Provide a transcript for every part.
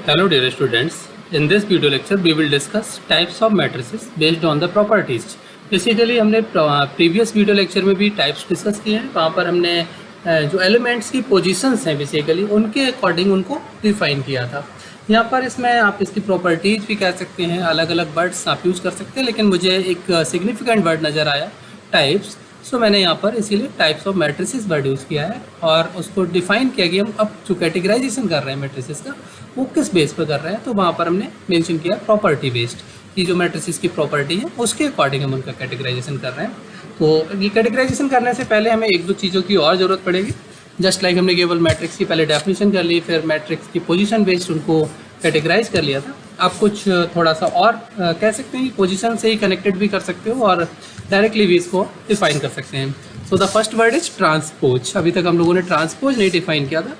Hello dear students, in this video lecture we will discuss types of matrices based on the properties. Basically हमने previous video lecture में भी types discuss किए हैं। वहाँ पर हमने जो एलिमेंट्स की पोजीशंस हैं बेसिकली उनके अकॉर्डिंग उनको डिफाइन किया था। यहाँ पर इसमें आप इसकी प्रॉपर्टीज़ भी कह सकते हैं, अलग अलग वर्ड्स आप यूज़ कर सकते हैं, लेकिन मुझे एक सिग्निफिकेंट वर्ड नज़र आया टाइप्स, सो मैंने यहाँ पर इसीलिए types of matrices word use किया है और उसको डिफाइन किया कि हम अब जो कैटेगराइजेशन कर रहे हैं मैट्रिसेस का वो किस बेस पर कर रहे हैं। तो वहाँ पर हमने मेंशन किया प्रॉपर्टी बेस्ड कि जो मैट्रिसेस की प्रॉपर्टी है उसके अकॉर्डिंग हम उनका कैटेगराइजेशन कर रहे हैं। तो ये कैटेगराइजेशन करने से पहले हमें एक दो चीज़ों की और ज़रूरत पड़ेगी। जस्ट लाइक हमने केवल मैट्रिक्स की पहले डेफिनेशन कर ली, फिर मैट्रिक्स की पोजीशन बेस्ड उनको कैटेगराइज कर लिया था। आप कुछ थोड़ा सा और कह सकते हैं कि पोजीशन से ही कनेक्टेड भी कर सकते हो और डायरेक्टली भी इसको डिफाइन कर सकते हैं। So the first word is transpose. अभी तक हम लोगों ने ट्रांसपोज नहीं डिफाइन किया था।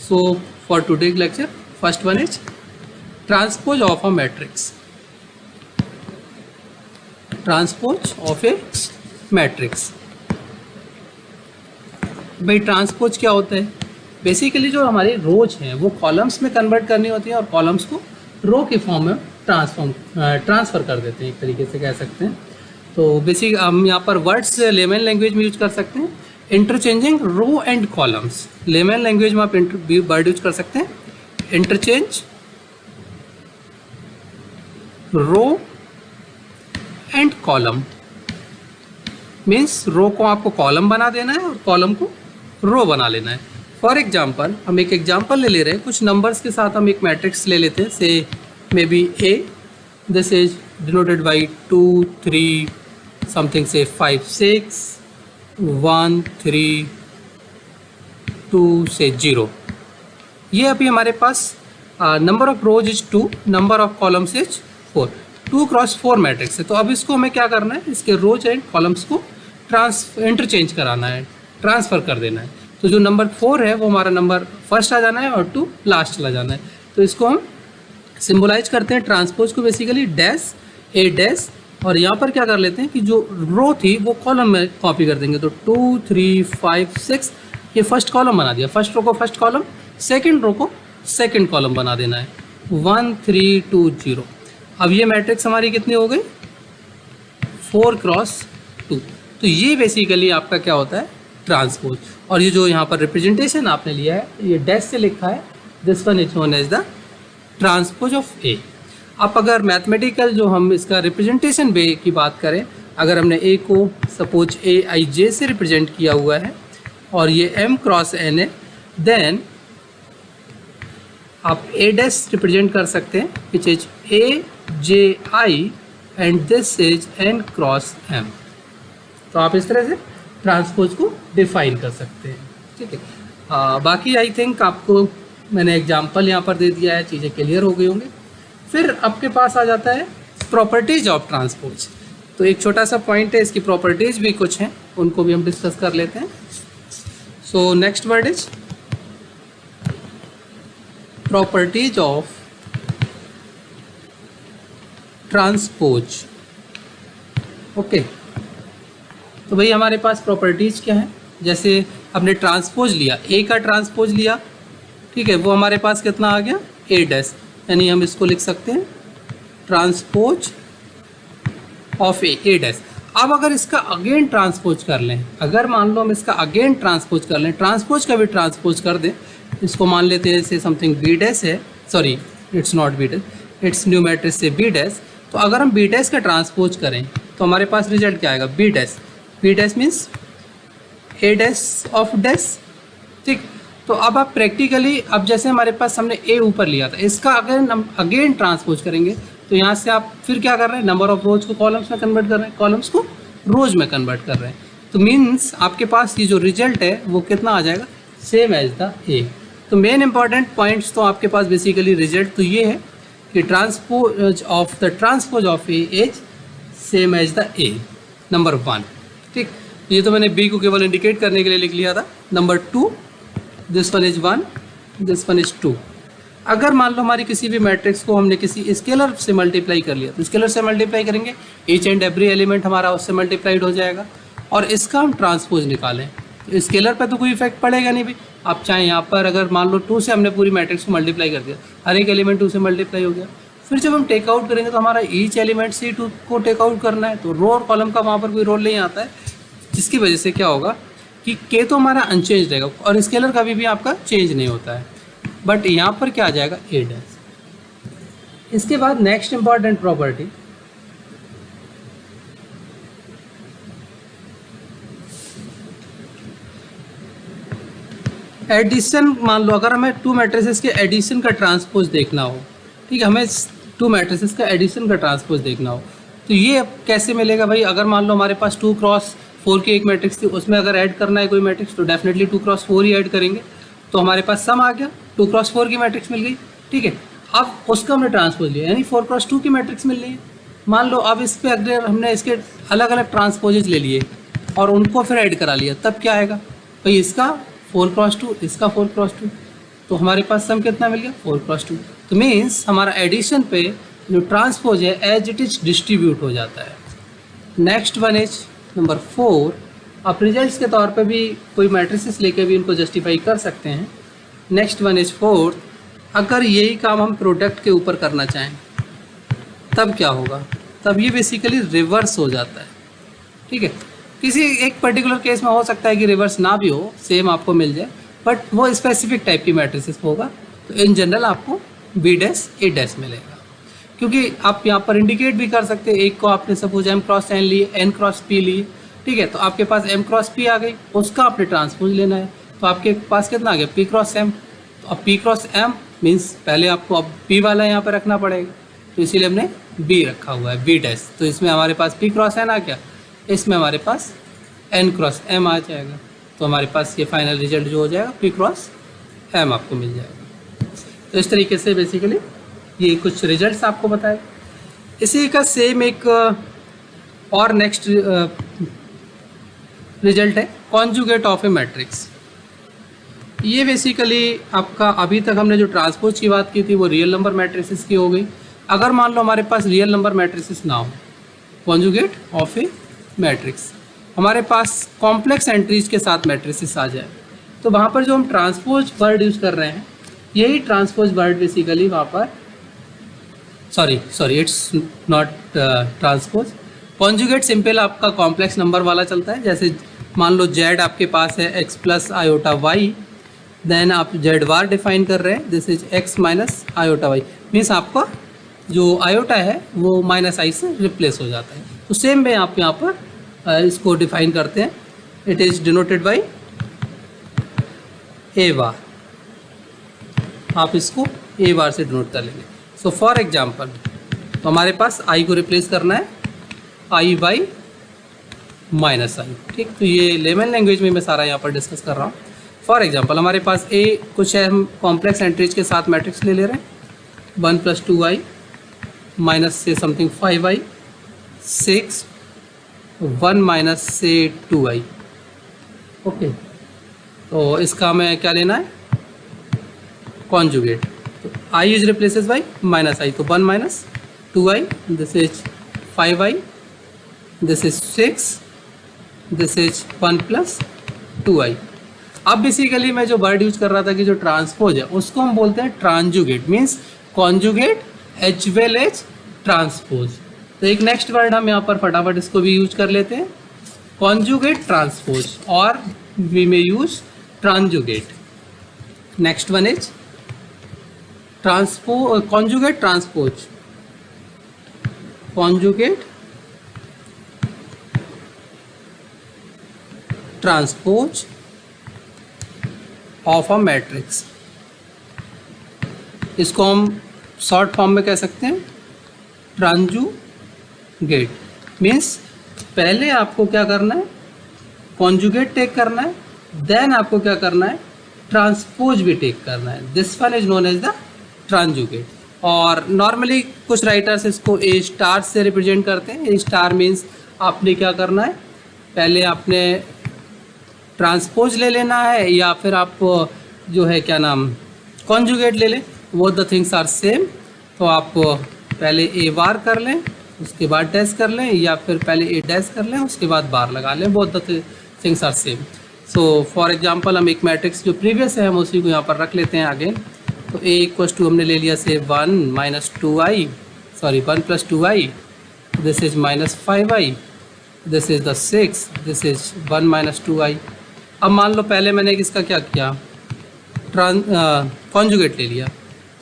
So for today lecture first one is transpose of a matrix. Transpose of A matrix. भाई ट्रांसपोज क्या होता है? बेसिकली जो हमारी रोज हैं वो कॉलम्स में कन्वर्ट करनी होती है और कॉलम्स को रो के फॉर्म में ट्रांसफ़र कर देते हैं, एक तरीके से कह सकते हैं। तो बेसिक हम यहाँ पर वर्ड्स लेमन लैंग्वेज में यूज कर सकते हैं, interchanging row and columns. Layman language में आप वर्ड यूज कर सकते हैं interchange row and column. Means row को आपको कॉलम बना देना है और कॉलम को रो बना लेना है। फॉर एग्जाम्पल हम एक एग्जाम्पल ले रहे हैं, कुछ नंबर्स के साथ हम एक मैट्रिक्स ले लेते हैं। से may be A, this is denoted by 2 3 something, से 5 6 1 3 2 से 0। ये अभी हमारे पास number of rows is 2, number of columns is 4, 2 cross 4 matrix है। तो अब इसको हमें क्या करना है, इसके रोज एंड कॉलम्स को इंटरचेंज कराना है, ट्रांसफ़र कर देना है। तो जो नंबर 4 है वो हमारा नंबर फर्स्ट आ जाना है और 2 लास्ट चला जाना है। तो इसको हम सिंबलाइज करते हैं ट्रांसपोज को बेसिकली डैश ए डैश, और यहाँ पर क्या कर लेते हैं कि जो रो थी वो कॉलम में कॉपी कर देंगे। तो 2 3 5 6 ये फर्स्ट कॉलम बना दिया, फर्स्ट रो को फर्स्ट कॉलम, सेकंड रो को सेकंड कॉलम बना देना है। 1 3 2 0। अब ये मैट्रिक्स हमारी कितनी हो गई? 4 क्रॉस 2। तो ये बेसिकली आपका क्या होता है? ट्रांसपोज। और ये जो यहाँ पर रिप्रेजेंटेशन आपने लिया है ये डैश से लिखा है, this one is known as the transpose of A. अब अगर मैथमेटिकल जो हम इसका रिप्रेजेंटेशन वे की बात करें, अगर हमने ए को सपोज ए आई जे से रिप्रेजेंट किया हुआ है और ये एम क्रॉस एन है, देन आप ए डैश रिप्रेजेंट कर सकते हैं which is A J I and this is N cross M. तो आप इस तरह से ट्रांसपोज को डिफाइन कर सकते हैं, ठीक है। बाकी आई थिंक आपको मैंने एग्जांपल यहाँ पर दे दिया है, चीज़ें क्लियर हो गई होंगी। फिर आपके पास आ जाता है प्रॉपर्टीज ऑफ ट्रांसपोज। तो एक छोटा सा पॉइंट है, इसकी प्रॉपर्टीज भी कुछ हैं, उनको भी हम डिस्कस कर लेते हैं। So next word is properties of transpose. Okay, तो भाई हमारे पास प्रॉपर्टीज़ क्या है? जैसे हमने ट्रांसपोज लिया, ए का ट्रांसपोज लिया, ठीक है, वो हमारे पास कितना आ गया? ए डैश, यानी हम इसको लिख सकते हैं ट्रांसपोज ऑफ ए डैश। अब अगर इसका अगेन ट्रांसपोज कर लें, अगर मान लो हम इसका अगेन ट्रांसपोज कर लें, ट्रांसपोज का भी ट्रांसपोज कर दें, इसको मान लेते हैं जैसे समथिंग बी डैश है, sorry it's not be dash, it's new matrix से बी डैश। तो अगर हम बी डैश का ट्रांसपोज करें तो हमारे पास रिजल्ट क्या आएगा? B dash. B dash means A dash of dash, ठीक। तो अब आप प्रैक्टिकली, अब जैसे हमारे पास हमने ए ऊपर लिया था, इसका अगर हम अगेन ट्रांसपोज करेंगे तो यहाँ से आप फिर क्या कर रहे हैं? नंबर ऑफ रोज को कॉलम्स में कन्वर्ट कर रहे हैं, कॉलम्स को रोज में कन्वर्ट कर रहे हैं। तो मीन्स आपके पास ये जो रिजल्ट है वो कितना आ जाएगा? Same as the A. तो मेन इंपॉर्टेंट पॉइंट्स तो आपके पास बेसिकली रिजल्ट तो ये है कि transpose of A is same as the A, number 1, ठीक। ये तो मैंने बी को केवल इंडिकेट करने के लिए लिख लिया था। Number 2, this one is 1, this one is 2। अगर मान लो हमारी किसी भी मैट्रिक्स को हमने किसी स्केलर से मल्टीप्लाई कर लिया, तो स्केलर से मल्टीप्लाई करेंगे, ईच एंड एवरी एलिमेंट हमारा उससे मल्टीप्लाइड हो जाएगा। और इसका हम ट्रांसपोज निकालें तो स्केलर पर तो कोई इफेक्ट पड़ेगा नहीं भी, आप चाहें यहाँ पर अगर मान लो 2 से हमने पूरी मैट्रिक्स को मल्टीप्लाई कर दिया, हर एक एलिमेंट 2 से मल्टीप्लाई हो गया। फिर जब हम टेक आउट करेंगे तो हमारा ईच एलिमेंट से 2 को टेक आउट करना है, तो रो और कॉलम का वहाँ पर कोई रोल नहीं आता है, जिसकी वजह से क्या होगा कि के तो हमारा अनचेंज रहेगा और स्केलर कभी भी आपका चेंज नहीं होता है, बट यहाँ पर क्या आ जाएगा ए डैश। इसके बाद नेक्स्ट इंपॉर्टेंट प्रॉपर्टी, एडिशन। मान लो अगर हमें 2 मैट्रिसेस के एडिशन का ट्रांसपोज देखना हो, ठीक है, हमें 2 मैट्रिसेस का एडिशन का ट्रांसपोज देखना हो, तो ये अब कैसे मिलेगा भाई? अगर मान लो हमारे पास 2 क्रॉस 4 की एक मैट्रिक्स थी, उसमें अगर ऐड करना है कोई मैट्रिक्स तो डेफिनेटली 2 क्रॉस 4 ही ऐड करेंगे, तो हमारे पास सम आ गया, 2 क्रॉस 4 की मैट्रिक्स मिल गई, ठीक है। अब उसका हमने ट्रांसपोज लिया, यानी 4 क्रॉस 2 की मैट्रिक्स मिल रही है। मान लो अब इस पर अगर हमने इसके अलग अलग ट्रांसपोजेज ले लिए और उनको फिर ऐड करा लिया, तब क्या आएगा भाई? इसका 4 क्रॉस 2, इसका 4 क्रॉस 2, तो हमारे पास सम कितना मिल गया? 4 क्रॉस 2। तो मीन्स हमारा एडिशन पे जो ट्रांसपोज है एज इट इज डिस्ट्रीब्यूट हो जाता है। Next one is number 4। आप रिजल्ट्स के तौर पे भी कोई मैट्रिसेस लेके भी इनको जस्टिफाई कर सकते हैं। Next one is 4। अगर यही काम हम प्रोडक्ट के ऊपर करना चाहें तब क्या होगा? तब ये बेसिकली रिवर्स हो जाता है, ठीक है। किसी एक पर्टिकुलर केस में हो सकता है कि रिवर्स ना भी हो, सेम आपको मिल जाए, बट वो स्पेसिफिक टाइप की मैट्रिसेस होगा, तो इन जनरल आपको बी डैश ए डैश मिलेगा। क्योंकि आप यहाँ पर इंडिकेट भी कर सकते हैं, एक को आपने सपोज एम क्रॉस एन लिए, एन क्रॉस पी लिए, ठीक है, तो आपके पास एम क्रॉस पी आ गई, उसका आपने ट्रांसपोज लेना है, तो आपके पास कितना आ गया? P cross M. तो अब पी क्रॉस एम मीन्स पहले आपको अब पी वाला यहाँ पर रखना पड़ेगा, तो इसीलिए हमने बी रखा हुआ है, बी डैश। तो इसमें हमारे पास पी क्रॉस एन आ गया, इसमें हमारे पास एन क्रॉस एम आ जाएगा, तो हमारे पास ये फाइनल रिजल्ट जो हो जाएगा पी क्रॉस एम आपको मिल जाएगा। तो इस तरीके से बेसिकली ये कुछ रिजल्ट्स आपको बताए। इसी का सेम एक और नेक्स्ट रिजल्ट है कॉन्जुगेट ऑफ ए मैट्रिक्स। ये बेसिकली आपका अभी तक हमने जो ट्रांसपोज की बात की थी वो रियल नंबर मैट्रिसेस की हो गई। अगर मान लो हमारे पास रियल नंबर मैट्रिसेस ना हो, कॉन्जुगेट ऑफ ए मैट्रिक्स, हमारे पास कॉम्प्लेक्स एंट्रीज के साथ मैट्रिसेस आ जाए, तो वहाँ पर जो हम ट्रांसपोज वर्ड यूज़ कर रहे हैं, यही ट्रांसपोज वर्ड बेसिकली वहाँ पर sorry it's not transpose. Conjugate simple आपका कॉम्प्लेक्स नंबर वाला चलता है। जैसे मान लो जेड आपके पास है X plus iota Y, then आप जेड वार डिफाइन कर रहे हैं, this is X minus iota Y, means आपका जो आयोटा है वो माइनस आई से रिप्लेस हो जाता है। तो सेम वे आप यहाँ पर इसको डिफाइन करते हैं, इट इज़ डिनोटेड बाई ए बार, आप इसको ए बार से डिनोट कर लेंगे। सो फॉर एग्जाम्पल, तो हमारे पास आई को रिप्लेस करना है आई बाई माइनस आई, ठीक। तो ये लेमन लैंग्वेज में मैं सारा यहाँ पर डिस्कस कर रहा हूँ। फॉर एग्जाम्पल हमारे पास ए कुछ है, हम कॉम्प्लेक्स एंट्रीज के साथ मैट्रिक्स ले रहे हैं, 1 + 2i माइनस से समथिंग 5i 6 1 माइनस से 2i, ओके। तो इसका हमें क्या लेना है? कॉन्जुगेट। तो i is replaces by minus I, तो 1 minus 2i, this is 5i, this is 6, this is 1 + 2i। अब बेसिकली मैं जो वर्ड यूज कर रहा था कि जो ट्रांसपोज है उसको हम बोलते हैं transjugate, means conjugate as well as transpose. तो एक नेक्स्ट वर्ड हम यहाँ पर फटाफट इसको भी यूज कर लेते हैं, कॉन्जुगेट ट्रांसपोज, और we may use transjugate. Next one is conjugate transpose, conjugate transpose of a matrix. इसको हम शॉर्ट फॉर्म में कह सकते हैं ट्रांजुगेट। मीन्स पहले आपको क्या करना है? कॉन्जुगेट टेक करना है, देन आपको क्या करना है? ट्रांसपोज भी टेक करना है। This one is known as the transjugate. और नॉर्मली कुछ राइटर्स इसको ए स्टार से रिप्रेजेंट करते हैं। ए स्टार मीन्स आपने क्या करना है? पहले आपने ट्रांसपोज ले लेना है, या फिर आप जो है क्या नाम कॉन्जुगेट ले लें, वो द थिंग्स आर सेम। तो आप पहले ए बार कर लें, उसके बाद डैश कर लें, या फिर पहले ए डैश कर लें उसके बाद बार लगा लें, both the things are same. So for example हम एक मैट्रिक्स जो प्रीवियस है हम उसी को यहाँ पर रख लेते हैं आगे। तो a इक्वल्स टू हमने ले लिया से 1 minus 2i, sorry 1 plus 2i, this is minus 5i, this is the 6, this is 1 minus 2i। अब मान लो पहले मैंने इसका क्या किया, कॉन्जुगेट ले लिया,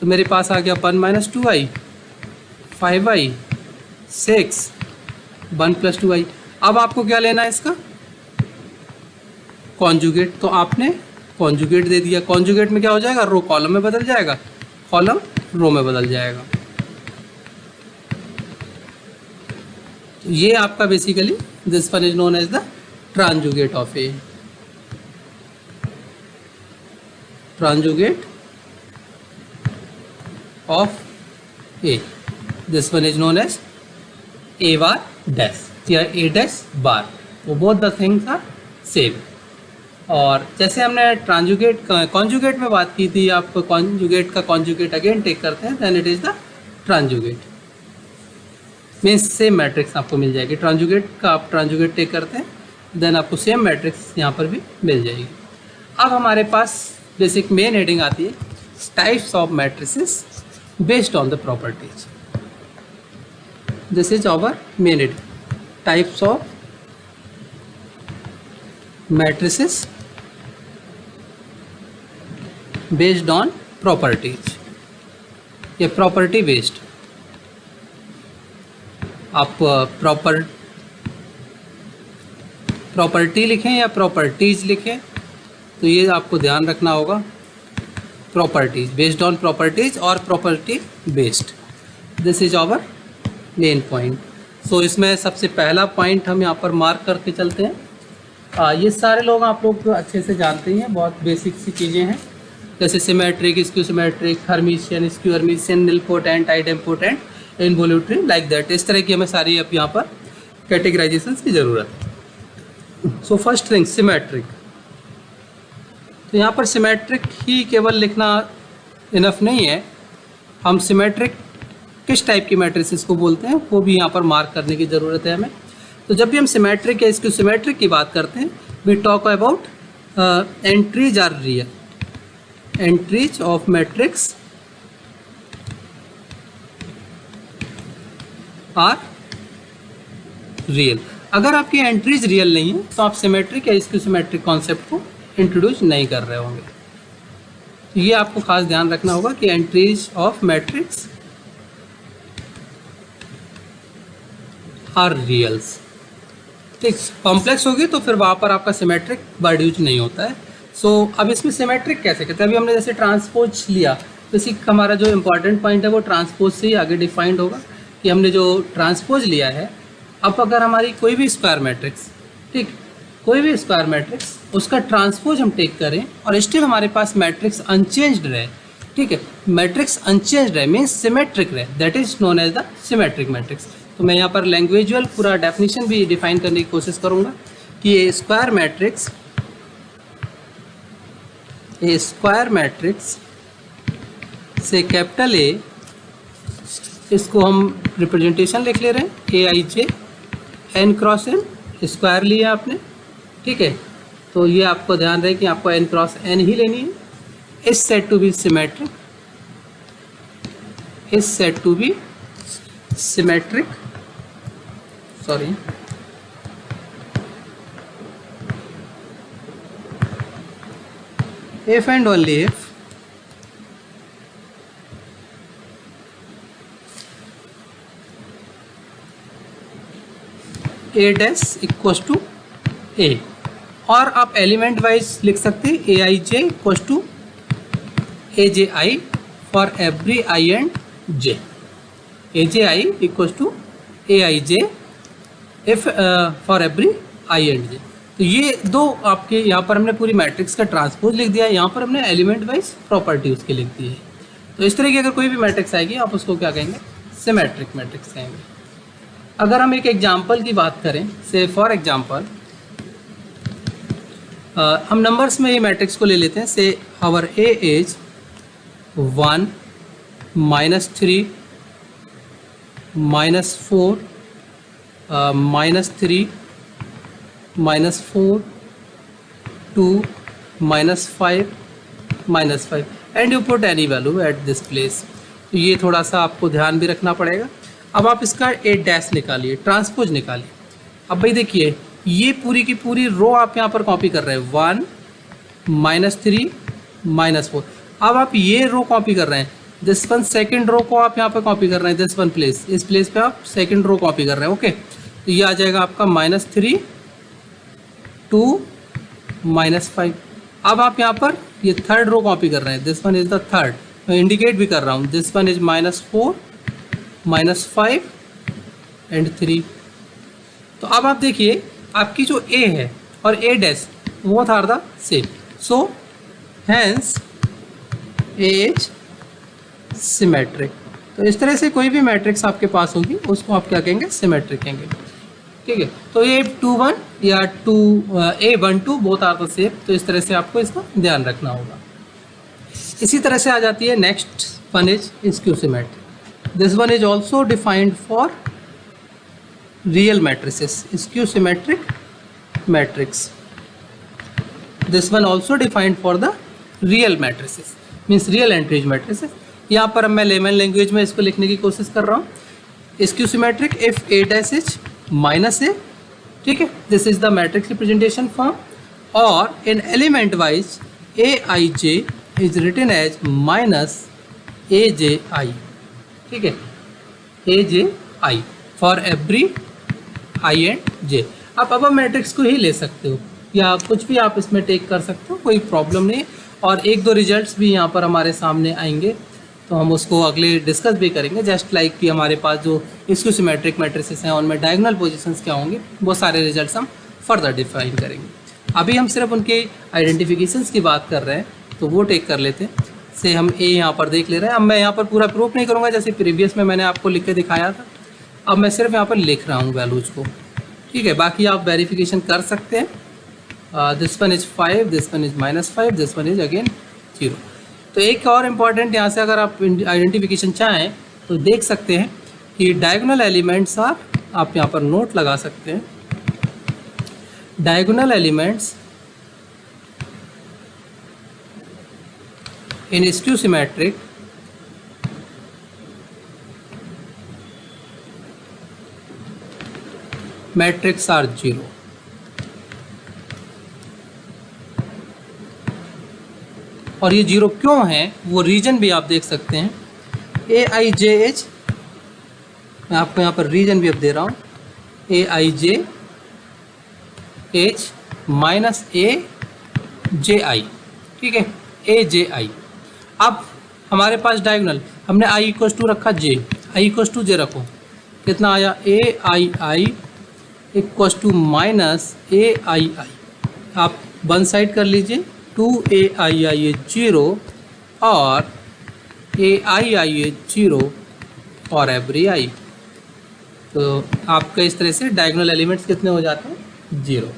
तो मेरे पास आ गया 1 minus 2i, 5i, 6, 1 plus 2i। अब आपको क्या लेना है इसका कॉन्जुगेट, तो आपने कॉन्जुगेट दे दिया। कॉन्जुगेट में क्या हो जाएगा, रो कॉलम में बदल जाएगा, कॉलम रो में बदल जाएगा। ये आपका basically this one is known as the transjugate of A, transjugate of A, this one is known as A bar dash या ए डैश बार, वो both the things are same. और जैसे हमने ट्रांजुगेट कॉन्जुगेट में बात की थी, आप कॉन्जुगेट का कॉन्जुगेट अगेन टेक करते हैं, then it is the transjugate, means same matrix आपको मिल जाएगी। ट्रांजुगेट का आप ट्रांजुगेट टेक करते हैं, देन आपको सेम मैट्रिक्स यहाँ पर भी मिल जाएगी। अब हमारे पास बेसिक मेन हेडिंग आती है types of matrices based on the properties. This is our main heading, types of matrices based on properties, ये प्रॉपर्टी बेस्ड। आप प्रॉपर्टी लिखें या प्रॉपर्टीज लिखें, तो ये आपको ध्यान रखना होगा, प्रॉपर्टीज बेस्ड ऑन प्रॉपर्टीज और property based, this is our main point. So इसमें सबसे पहला पॉइंट हम यहाँ पर मार्क करके चलते हैं। ये सारे लोग आप लोग अच्छे से जानते हैं, बहुत बेसिक सी चीज़ें हैं, जैसे symmetric, skew symmetric, Hermitian, skew Hermitian, nilpotent, idempotent, involutory, like that. इस तरह की हमें सारी अब यहाँ पर कैटेगराइजेशन की ज़रूरत है। सो फर्स्ट थिंग सिमेट्रिक, तो यहाँ पर सिमेट्रिक ही केवल लिखना इनफ नहीं है, हम सिमेट्रिक किस टाइप की मैट्रिसेस को बोलते हैं वो भी यहाँ पर मार्क करने की ज़रूरत है हमें। तो जब भी हम सिमेट्रिक या स्क्यू सिमेट्रिक की बात करते हैं, we talk about entries are real, entries of matrix are real. अगर आपकी एंट्रीज रियल नहीं है तो आप सिमेट्रिक या स्क्यू सिमेट्रिक कॉन्सेप्ट को इंट्रोड्यूस नहीं कर रहे होंगे। तो ये आपको खास ध्यान रखना होगा कि एंट्रीज ऑफ मैट्रिक्स आर रियल्स। ठीक, कॉम्प्लेक्स होगी तो फिर वहाँ पर आपका सिमेट्रिक वर्ड यूज नहीं होता है। सो अब इसमें सिमेट्रिक कैसे कहते हैं, अभी हमने जैसे ट्रांसपोज लिया, तो इसी हमारा जो इम्पॉर्टेंट पॉइंट है वो ट्रांसपोज से ही आगे डिफाइंड होगा कि हमने जो ट्रांसपोज लिया है। अब अगर हमारी कोई भी स्क्वायर मैट्रिक्स, ठीक, कोई भी स्क्वायर मैट्रिक्स, उसका ट्रांसपोज हम टेक करें और स्टिल हमारे पास मैट्रिक्स अनचेंज्ड रहे, ठीक है, मैट्रिक्स अनचेंज्ड रहे मीन्स सिमेट्रिक रहे, that is known as the symmetric matrix. तो मैं यहाँ पर लैंग्वेजुअल पूरा डेफिनेशन भी डिफाइन करने की कोशिश करूँगा कि ये square matrix, a square matrix से कैपिटल ए, इसको हम रिप्रेजेंटेशन लिख ले रहे हैं A I J N cross N, square लिया आपने, ठीक है। तो ये आपको ध्यान रहे कि आपको एन क्रॉस एन ही लेनी है। Is said to be symmetric, is said to be symmetric, sorry, if and only if a dash equals to a, और आप एलिमेंट वाइज लिख सकते हैं A I J equals to A J I for every I and J, A J I equals to A I J if for every I and J. तो ये दो आपके यहाँ पर हमने पूरी मैट्रिक्स का ट्रांसपोज लिख दिया है, यहाँ पर हमने एलिमेंट वाइज प्रॉपर्टी उसकी लिख दी है। तो इस तरह की अगर कोई भी मैट्रिक्स आएगी आप उसको क्या कहेंगे, सिमेट्रिक मैट्रिक्स कहेंगे। अगर हम एक एग्जांपल की बात करें, से फॉर एग्जांपल हम नंबर्स में ये मैट्रिक्स को ले लेते हैं, say our A is 1 -3 -4 -3 -4 2 -5 -5 and you put any value at this place. तो ये थोड़ा सा आपको ध्यान भी रखना पड़ेगा। अब आप इसका ए डैश निकालिए, ट्रांसपोज निकालिए। अब भाई देखिए ये पूरी की पूरी रो आप यहाँ पर कॉपी कर रहे हैं, 1 -3 -4। अब आप ये रो कॉपी कर रहे हैं, दिस वन सेकेंड रो को आप यहाँ पर कॉपी कर रहे हैं, दिस वन प्लेस, इस प्लेस पे आप सेकेंड रो कॉपी कर रहे हैं। ओके, तो ये आ जाएगा आपका -3 2 -5। अब आप यहाँ पर ये थर्ड रो कॉपी कर रहे हैं, this one is the third, मैं इंडिकेट भी कर रहा हूँ, दिस वन इज -4 -5 एंड 3। तो अब आप देखिए आपकी जो ए है और A dash both are the same, so hence A is symmetric. तो इस तरह से कोई भी मैट्रिक्स आपके पास होगी उसको आप क्या कहेंगे, सिमेट्रिक कहेंगे। ठीक है, तो A21 या A12 both are the same, तो इस तरह से आपको इसका ध्यान रखना होगा। इसी तरह से आ जाती है next one is skew symmetric. This one is also defined for real matrices, skew symmetric matrix. This one also defined for the real matrices, means real entries matrices. यहाँ पर मैं लेमन लैंग्वेज में इसको लिखने की कोशिश कर रहा हूँ। Skew symmetric if A dash is -a, ठीक है, this is the matrix representation form, और इन element wise aij is written as -aji, ठीक है, aji for every i and j। आप अब मैट्रिक्स को ही ले सकते हो या कुछ भी आप इसमें टेक कर सकते हो, कोई प्रॉब्लम नहीं। और एक दो रिजल्ट्स भी यहाँ पर हमारे सामने आएंगे तो हम उसको अगले डिस्कस भी करेंगे। जस्ट लाइक कि हमारे पास जो स्क्यू सिमेट्रिक मैट्रिसेस हैं उनमें डायगोनल पोजीशंस क्या होंगे, वो सारे रिजल्ट्स हम फर्दर डिफाइन करेंगे। अभी हम सिर्फ उनके आइडेंटिफिकेशंस की बात कर रहे हैं, तो वो टेक कर लेते हैं। से हम ए यहाँ पर देख ले रहे हैं। अब मैं यहाँ पर पूरा प्रूफ नहीं करूँगा, जैसे प्रीवियस में मैंने आपको लिख के दिखाया था। अब मैं सिर्फ यहाँ पर लिख रहा हूँ वैल्यूज़ को, ठीक है, बाकी आप वेरिफिकेशन कर सकते हैं। This one is 5, this one is -5, this one is again 0। तो एक और इम्पॉर्टेंट यहाँ से अगर आप आइडेंटिफिकेशन चाहें तो देख सकते हैं कि डायगोनल एलिमेंट्स आप यहाँ पर नोट लगा सकते हैं। Diagonal elements in skew symmetric matrix are 0। और ये 0 क्यों है वो रीजन भी आप देख सकते हैं। aij, मैं आपको यहाँ पर रीजन भी अब दे रहा हूँ, aij h -aji, ठीक है, aji। अब हमारे पास डायगोनल हमने i इक्वल्स टू रखा j, i equals to j रखो, कितना आया aii इक्वल्स टू -aii। आप वन साइड कर लीजिए, 2aii 0 और aii 0 और एवरी i। तो आपका इस तरह से डायगोनल एलिमेंट्स कितने हो जाते हैं, 0।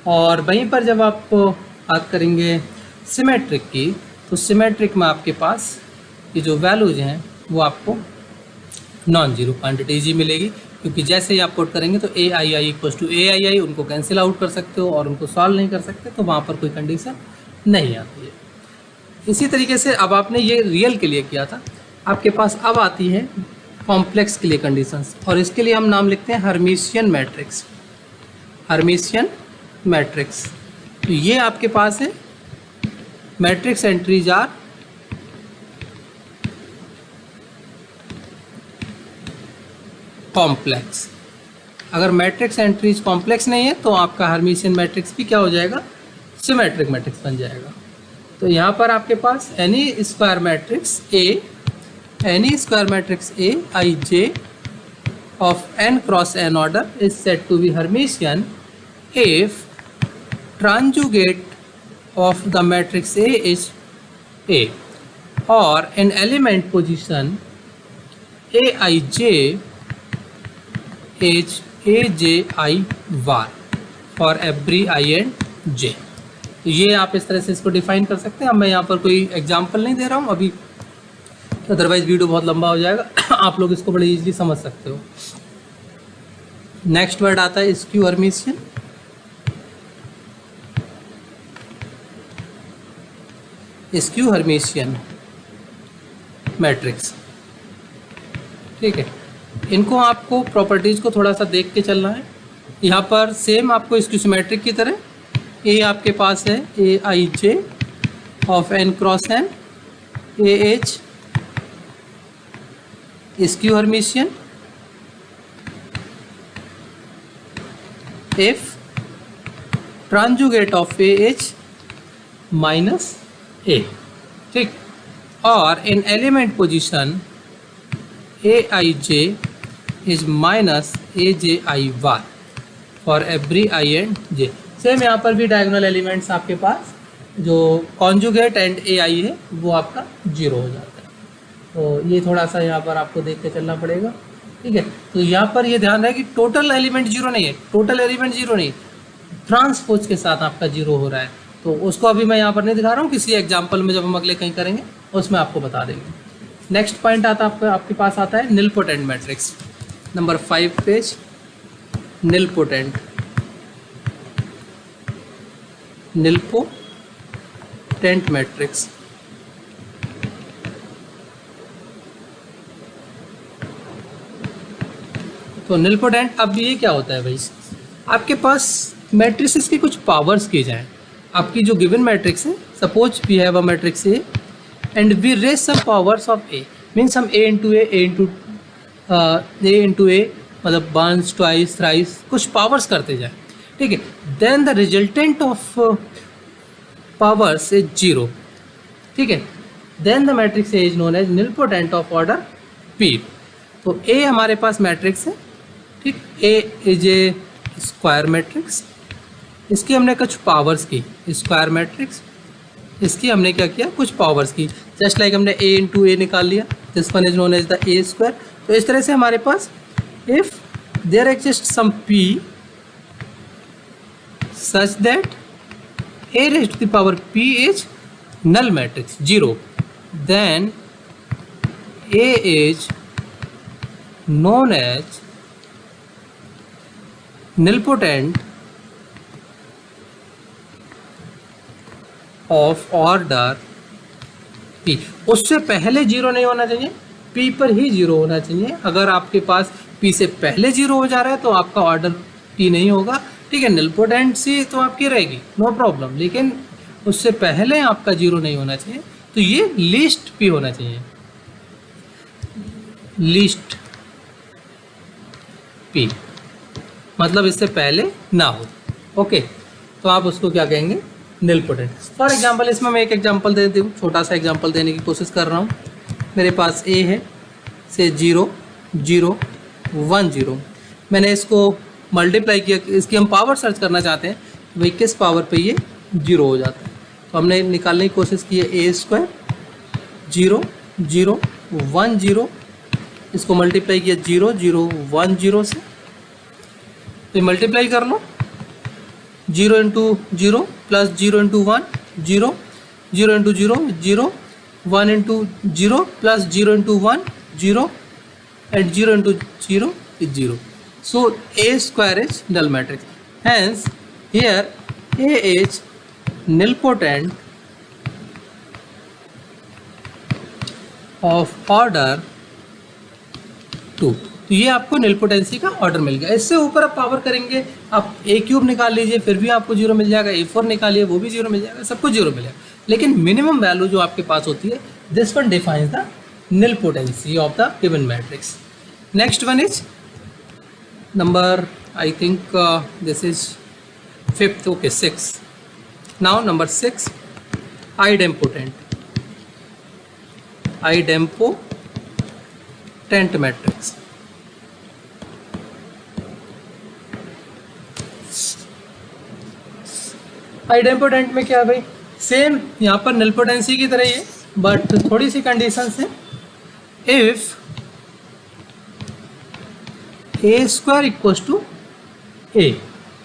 और वहीं पर जब आप बात करेंगे सिमेट्रिक की, तो सिमेट्रिक में आपके पास ये जो वैल्यूज हैं वो आपको नॉन जीरो क्वान्टिटीज ही मिलेगी, क्योंकि जैसे ही आप पुट करेंगे तो aii इक्वल्स टू aii, उनको कैंसिल आउट कर सकते हो और उनको सॉल्व नहीं कर सकते, तो वहाँ पर कोई कंडीशन नहीं आती है। इसी तरीके से अब आपने ये रियल के लिए किया था, आपके पास अब आती है कॉम्प्लेक्स के लिए कंडीशंस, और इसके लिए हम नाम लिखते हैं हर्मिशियन मैट्रिक्स। हर्मिशियन मैट्रिक्स, तो ये आपके पास है मैट्रिक्स एंट्रीज आर कॉम्प्लेक्स। अगर मैट्रिक्स एंट्रीज कॉम्प्लेक्स नहीं है तो आपका हर्मिशियन मैट्रिक्स भी क्या हो जाएगा, सिमेट्रिक मैट्रिक्स बन जाएगा। तो यहाँ पर आपके पास any square matrix A I J of n cross n order is said to be Hermitian if transjugate of the matrix A is A, और इन element position A I J is aji var for every i and j। तो ये आप इस तरह से इसको define कर सकते हैं। अब मैं यहाँ पर कोई एग्जांपल नहीं दे रहा हूँ अभी, अदरवाइज वीडियो बहुत लंबा हो जाएगा। आप लोग इसको बड़े इजीली समझ सकते हो। नेक्स्ट वर्ड आता है skew Hermitian. Skew Hermitian matrix. ठीक है, इनको आपको प्रॉपर्टीज़ को थोड़ा सा देख के चलना है। यहाँ पर सेम आपको स्क्यू सिमेट्रिक की तरह ए आपके पास है A I J of N cross N, A H skew Hermitian if transjugate of A H minus A. ठीक, और इन element position A I J is minus A J I bar for every I and J. Same यहाँ पर भी diagonal elements आपके पास जो conjugate and ए आई है वो आपका जीरो हो जाता है। तो ये थोड़ा सा यहाँ पर आपको देख के चलना पड़ेगा। ठीक है, तो यहाँ पर ये ध्यान रहे कि टोटल एलिमेंट जीरो नहीं है, टोटल एलिमेंट जीरो नहीं, ट्रांसपोज के साथ आपका जीरो हो रहा है। तो उसको अभी मैं यहाँ पर नहीं दिखा रहा हूँ, किसी एग्जाम्पल में जब हम अगले कहीं करेंगे उसमें आपको बता देंगे। नेक्स्ट पॉइंट आता है आपके पास आता है nilpotent matrix, number 5 page. Nilpotent matrix. तो निलपोटेंट, अब ये क्या होता है भाई, आपके पास मैट्रिसेस की कुछ पावर्स की जाए। आपकी जो गिवन मैट्रिक्स है, suppose we have a matrix A and we raise some powers of A, means हम ए इंटू ए मतलब वंस ट्वाइस थ्राइस कुछ पावर्स करते जाए। ठीक है, then the resultant of powers is zero. ठीक है, then the matrix A is known as nilpotent of order P. तो ए हमारे पास मैट्रिक्स है। ठीक, A is a square matrix, इसकी हमने कुछ पावर्स की, स्क्वायर मैट्रिक्स, इसकी हमने क्या किया, कुछ पावर्स की। जस्ट लाइक हमने ए इंटू ए निकाल लिया, this one is known as the A square. तो इस तरह से हमारे पास if there exist some P such that A raise to the power P is null matrix 0, then A is known as nilpotent of order P। उससे पहले zero नहीं होना चाहिए, P पर ही जीरो होना चाहिए। अगर आपके पास P से पहले जीरो हो जा रहा है तो आपका ऑर्डर P नहीं होगा। ठीक है, निलपोटेंसी तो आपकी रहेगी, नो प्रॉब्लम, लेकिन उससे पहले आपका जीरो नहीं होना चाहिए। तो ये लीस्ट पी होना चाहिए, लीस्ट पी मतलब इससे पहले ना हो। ओके, तो आप उसको क्या कहेंगे, निलपोटेंट। फॉर एग्जांपल इसमें मैं एक एग्जांपल दे देती हूँ, छोटा सा एग्जांपल देने की कोशिश कर रहा हूँ। मेरे पास ए है से 0 0 1 0, मैंने इसको मल्टीप्लाई किया, इसकी हम पावर सर्च करना चाहते हैं, भाई किस पावर पे ये जीरो हो जाता है। तो हमने निकालने की कोशिश की है ए स्क्वायर 0 0 1 0, इसको मल्टीप्लाई किया 0 0 1 0 से, तो मल्टीप्लाई कर लो, 0 into 0 plus 0 into 1 0, 0 into 0 0, 1 into 0 plus 0 into 1 0 and 0 into 0 is 0. So A square is null matrix. Hence here A is nilpotent of order 2. तो ये आपको निलपोटेंसी का ऑर्डर मिल गया। इससे ऊपर आप पावर करेंगे, आप ए क्यूब निकाल लीजिए फिर भी आपको जीरो मिल जाएगा, A4 निकालिए वो भी जीरो मिल जाएगा, सब कुछ जीरो मिलेगा। लेकिन मिनिमम वैल्यू जो आपके पास होती है, this one defines the nilpotency of the given matrix. Next one is number, I think this is 5th, okay, 6th. Now number 6, idempotent matrix. idempotent में क्या है भाई, सेम यहाँ पर निलपोटेंसी की तरह ही है, बट थोड़ी सी कंडीशंस है। If A square equals to A,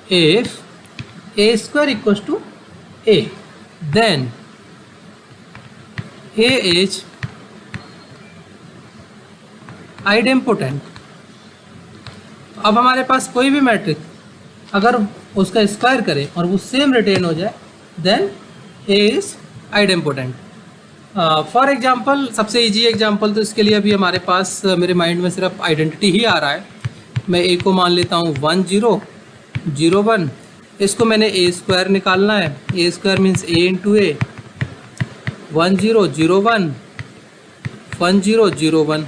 if A square equals to A, then A is idempotent। अब हमारे पास कोई भी मैट्रिक्स अगर उसका स्क्वायर करें और वो सेम रिटेन हो जाए, then A is idempotent। For example सबसे इजी एग्जांपल तो इसके लिए अभी हमारे पास मेरे माइंड में सिर्फ आइडेंटिटी ही आ रहा है। मैं ए को मान लेता हूँ 1 0 0 1। इसको मैंने ए स्क्वायर निकालना है। ए स्क्वायर मीन्स ए इंटू ए। 1 0 0 1 1 0 0 1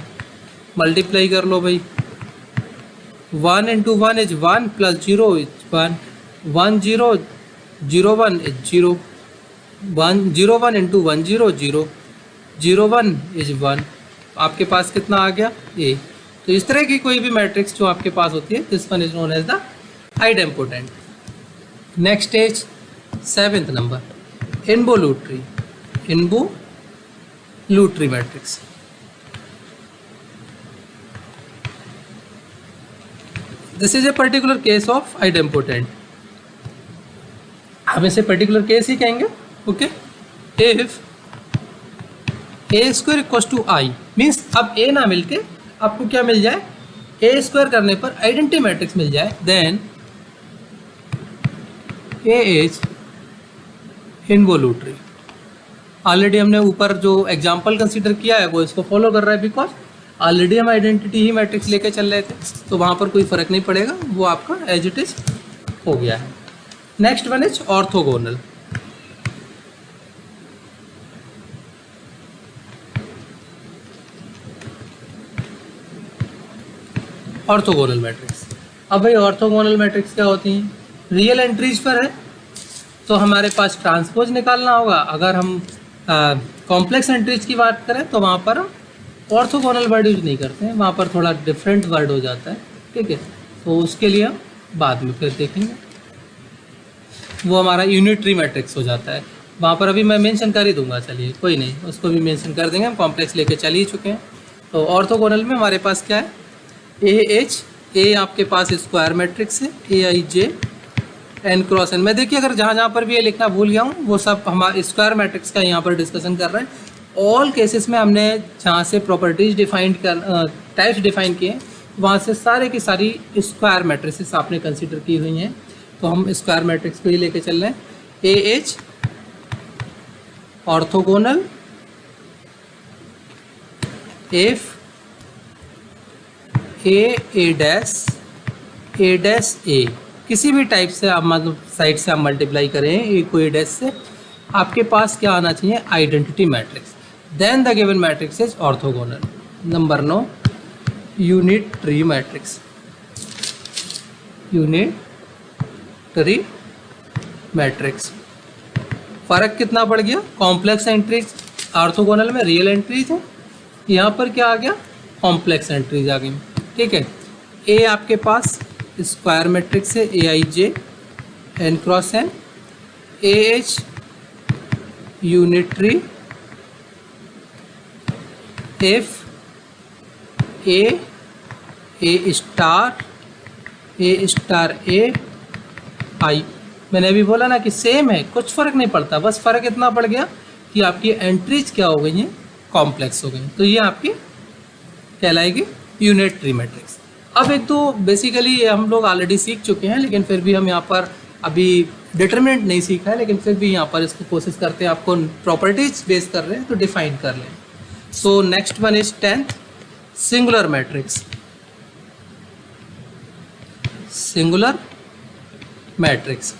मल्टीप्लाई कर लो भाई। 1 into 1 is 1 plus 0 is 1। 1 0 0 1 is 0। 1 0 1 into 1 0 0 0 1 is 1। आपके पास कितना आ गया ए। तो इस तरह की कोई भी मैट्रिक्स जो आपके पास होती है, this one is known as the idempotent. Next is 7th number involutory. Involutory matrix. This is a particular case of idempotent. हम इसे पर्टिकुलर केस ही कहेंगे। Okay, if A square equals to I means अब A ना मिलके आपको क्या मिल जाए, ए स्क्वायर करने पर आइडेंटिटी मैट्रिक्स मिल जाए, then A is involutory. Already हमने ऊपर जो एग्जाम्पल कंसीडर किया है वो इसको फॉलो कर रहा है, बिकॉज ऑलरेडी हम आइडेंटिटी ही मैट्रिक्स लेके चल रहे थे, तो वहाँ पर कोई फ़र्क नहीं पड़ेगा, वो आपका एज इट इज हो गया है। Next one is orthogonal. Orthogonal matrix. अब भाई ऑर्थोगोनल मैट्रिक्स क्या होती हैं? रियल एंट्रीज पर है तो हमारे पास ट्रांसपोज निकालना होगा। अगर हम कॉम्प्लेक्स एंट्रीज की बात करें तो वहाँ पर हम ऑर्थोगोनल वर्ड यूज नहीं करते हैं, वहाँ पर थोड़ा डिफरेंट वर्ड हो जाता है। ठीक है, तो उसके लिए हम बाद में फिर देखेंगे, वो हमारा यूनिटरी मैट्रिक्स हो जाता है। वहाँ पर अभी मैं मेंशन कर ही दूंगा, चलिए कोई नहीं, उसको भी मेंशन कर देंगे, हम कॉम्प्लेक्स लेके चल ही चुके हैं। तो ऑर्थोगोनल में हमारे पास क्या है, ए एच। ए आपके पास स्क्वायर मैट्रिक्स है, A I J N cross N. मैं देखिए अगर जहाँ पर भी ये लिखना भूल गया हूँ वो सब हमारे स्क्वायर मैट्रिक्स का यहाँ पर डिस्कशन कर रहे हैं। ऑल केसेस में हमने जहाँ से प्रॉपर्टीज डिफाइन कर टाइप्स डिफाइन किए वहाँ से सारे की सारी स्क्वायर मैट्रिक्स आपने कंसिडर की हुई हैं, तो हम स्क्वायर मैट्रिक्स को ही लेके चल रहे हैं। A H orthogonal if A dash A किसी भी टाइप से आप मतलब साइड से आप मल्टीप्लाई करें ए को ए डैश से, आपके पास क्या आना चाहिए, identity matrix. Then the given matrix is orthogonal. Number 9 unitary matrix. Unitary matrix फ़र्क कितना पड़ गया, कॉम्प्लेक्स एंट्रीज ऑर्थोगोनल में रियल एंट्रीज है, यहाँ पर क्या आ गया, कॉम्प्लेक्स एंट्रीज आ गई। ठीक है, ए आपके पास स्क्वायर मैट्रिक्स है, A I J N cross N. A H unitary if A star A I. मैंने अभी बोला ना कि सेम है, कुछ फ़र्क नहीं पड़ता, बस फ़र्क इतना पड़ गया कि आपकी एंट्रीज क्या हो गई हैं, कॉम्प्लेक्स हो गई। तो ये आपकी कहलाएगी यूनिटरी मैट्रिक्स। अब एक तो बेसिकली हम लोग ऑलरेडी सीख चुके हैं, लेकिन फिर भी हम यहाँ पर अभी डिटरमिनेंट नहीं सीखा है, लेकिन फिर भी यहाँ पर इसको कोशिश करते हैं, आपको प्रॉपर्टीज बेस कर रहे हैं तो डिफाइन कर लें। So next one is 10th singular matrix. Singular matrix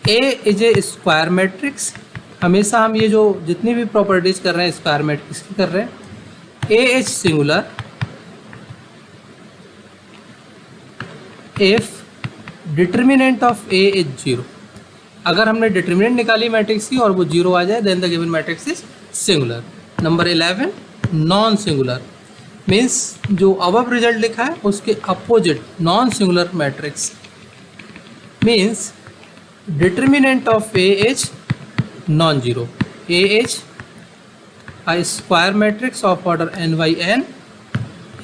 A is a square matrix. हमेशा हम ये जो जितनी भी प्रॉपर्टीज कर रहे हैं स्क्वायर मैट्रिक्स की कर रहे हैं। A H singular if determinant of A is 0। अगर हमने डिटर्मिनेंट निकाली मैट्रिक्स की और वो 0 आ जाए, then the given matrix is singular. Number 11 non singular means जो अबव रिजल्ट लिखा है उसके opposite non singular matrix means determinant of A is non zero. A H a square matrix of order n by n,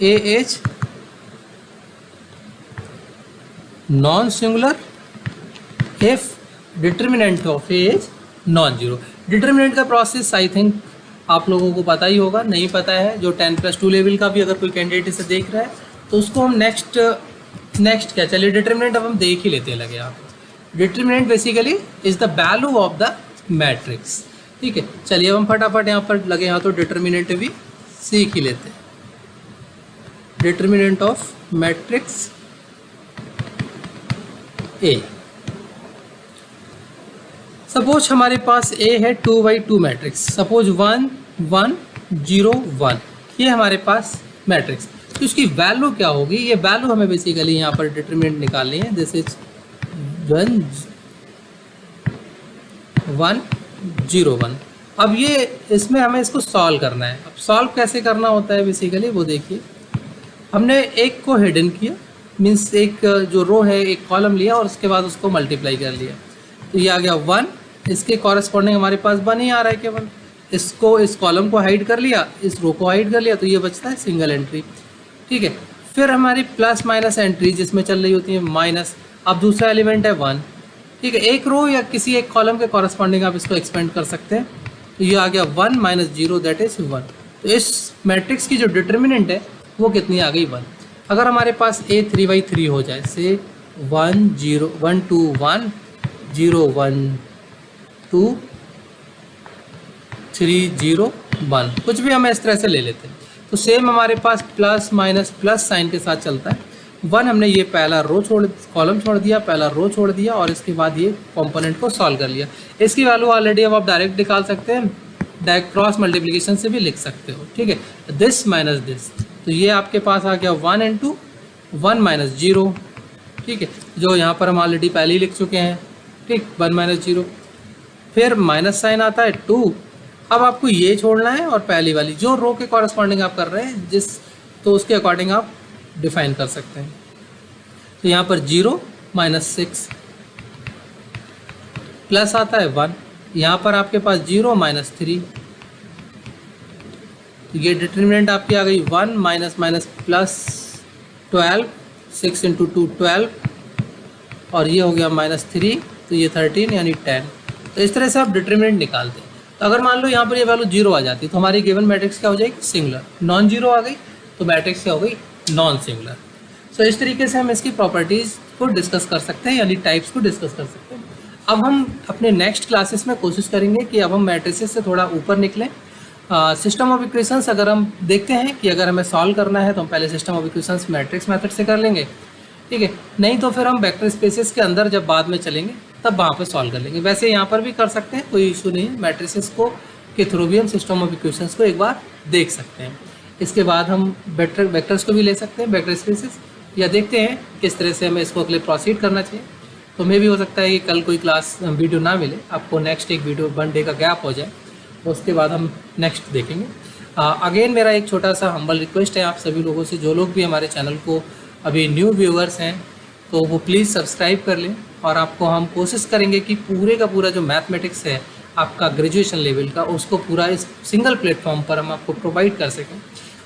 AH non-singular if determinant of A is non-zero। Determinant का process I think आप लोगों को पता ही होगा, नहीं पता है जो 10+2 लेवल का भी अगर कोई कैंडिडेट इसे देख रहा है तो उसको हम नेक्स्ट क्या, चलिए डिटर्मिनेंट अब हम देख ही लेते लगे। आप determinant basically is the value of the matrix. ठीक है, चलिए अब हम फटाफट यहाँ पर लगे हाथों डिटर्मिनेंट भी सीख ही लेते हैं। Determinant of matrix A. Suppose हमारे पास ए है 2x2 मैट्रिक्स, सपोज 1 1 0 1, ये हमारे पास मैट्रिक्स। तो इसकी वैल्यू क्या होगी, ये वैल्यू हमें बेसिकली यहाँ पर डिटरमिनेंट निकालनी है। This is 1 1 0 1। अब ये इसमें हमें इसको सॉल्व करना है। अब सॉल्व कैसे करना होता है बेसिकली वो देखिए, हमने एक को हिडन किया, मीन्स एक जो रो है एक कॉलम लिया और उसके बाद उसको मल्टीप्लाई कर लिया, तो ये आ गया 1। इसके कॉरेस्पॉन्डिंग हमारे पास 1 ही आ रहा है केवल। इसको इस कॉलम को हाइड कर लिया, इस रो को हाइड कर लिया, तो ये बचता है सिंगल एंट्री। ठीक है, फिर हमारी प्लस माइनस एंट्री जिसमें चल रही होती है माइनस। अब दूसरा एलिमेंट है 1। ठीक है, एक रो या किसी एक कॉलम के कॉरेस्पॉन्डिंग आप इसको एक्सपेंड कर सकते हैं, तो ये आ गया 1 माइनस 0 दैट इज 1। तो इस मैट्रिक्स की जो डिटर्मिनेंट है वो कितनी आ गई 1। अगर हमारे पास ए 3x3 हो जाए, से 1 0 1 2 1 0 1 2 3 0 1, कुछ भी हम इस तरह से ले लेते हैं। तो सेम हमारे पास प्लस माइनस प्लस साइन के साथ चलता है। 1 हमने ये पहला कॉलम छोड़ दिया, पहला रो छोड़ दिया, और इसके बाद ये कंपोनेंट को सॉल्व कर लिया। इसकी वैल्यू ऑलरेडी अब आप डायरेक्ट निकाल सकते हैं, डायरेक्ट क्रॉस मल्टीप्लिकेशन से भी लिख सकते हो। ठीक है, दिस माइनस दिस, तो ये आपके पास आ गया 1 इंटू 1 माइनस 0। ठीक है, जो यहाँ पर हम ऑलरेडी पहले ही लिख चुके हैं। ठीक, 1 माइनस 0, फिर माइनस साइन आता है 2। अब आपको ये छोड़ना है और पहली वाली जो रो के कॉरेस्पॉन्डिंग आप कर रहे हैं तो उसके अकॉर्डिंग आप डिफाइन कर सकते हैं। तो यहाँ पर 0 माइनस 6 प्लस आता है 1, यहाँ पर आपके पास 0 माइनस 3। तो ये डिटर्मिनेंट आपकी आ गई 1 माइनस माइनस प्लस 12, 6 इंटू 2 12, और ये हो गया माइनस 3, तो ये 13 यानी 10। तो इस तरह से आप डिटर्मिनेंट निकालते हैं। तो अगर मान लो यहाँ पर ये वैल्यू 0 आ जाती तो हमारी गिवन मैट्रिक्स क्या हो जाएगी, सिंगुलर। नॉन जीरो आ गई तो मैट्रिक्स क्या हो गई, नॉन सिंगुलर। सो इस तरीके से हम इसकी प्रॉपर्टीज़ को डिस्कस कर सकते हैं, यानी टाइप्स को डिस्कस कर सकते हैं। अब हम अपने नेक्स्ट क्लासेस में कोशिश करेंगे कि अब हम मैट्रिसेस से थोड़ा ऊपर निकलें। सिस्टम ऑफ इक्वेशंस अगर हम देखते हैं कि अगर हमें सॉल्व करना है तो हम पहले system of equations matrix method से कर लेंगे। ठीक है, नहीं तो फिर हम वेक्टर स्पेसेस के अंदर जब बाद में चलेंगे तब वहाँ पे सॉल्व कर लेंगे। वैसे यहाँ पर भी कर सकते हैं, कोई इशू नहीं है। मैट्रिसेस को के थ्रू भी हम सिस्टम ऑफ इक्वेशंस को एक बार देख सकते हैं। इसके बाद हम वेक्टर्स को भी ले सकते हैं, वेक्टर स्पेसेस, या देखते हैं किस तरह से हमें इसको अगले प्रोसीड करना चाहिए। तो मे भी हो सकता है कि कल कोई क्लास वीडियो ना मिले, आपको नेक्स्ट एक वीडियो 1 डे का गैप हो जाए, तो उसके बाद हम नेक्स्ट देखेंगे। अगेन मेरा एक छोटा सा हम्बल रिक्वेस्ट है आप सभी लोगों से, जो लोग भी हमारे चैनल को अभी न्यू व्यूअर्स हैं तो वो प्लीज़ सब्सक्राइब कर लें। और आपको हम कोशिश करेंगे कि पूरे का पूरा जो मैथमेटिक्स है आपका ग्रेजुएशन लेवल का, उसको पूरा इस सिंगल प्लेटफॉर्म पर हम आपको प्रोवाइड कर सकें।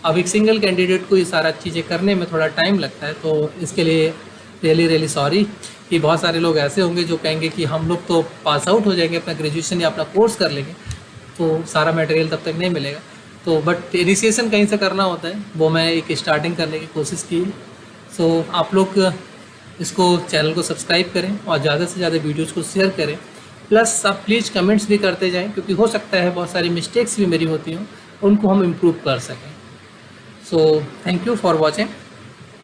अब एक सिंगल कैंडिडेट को ये सारा चीज़ें करने में थोड़ा टाइम लगता है, तो इसके लिए रियली सॉरी कि बहुत सारे लोग ऐसे होंगे जो कहेंगे कि हम लोग तो पास आउट हो जाएंगे, अपना ग्रेजुएशन या अपना कोर्स कर लेंगे, तो सारा मटेरियल तब तक नहीं मिलेगा। तो बट इनिशिएशन कहीं से करना होता है, वो मैं एक स्टार्टिंग करने की कोशिश की। सो आप लोग इसको चैनल को सब्सक्राइब करें और ज़्यादा से ज़्यादा वीडियोज़ को शेयर करें। प्लस आप प्लीज़ कमेंट्स भी करते जाएं, क्योंकि हो सकता है बहुत सारी मिस्टेक्स भी मेरी होती हों, उनको हम इम्प्रूव कर सकें। So thank you for watching.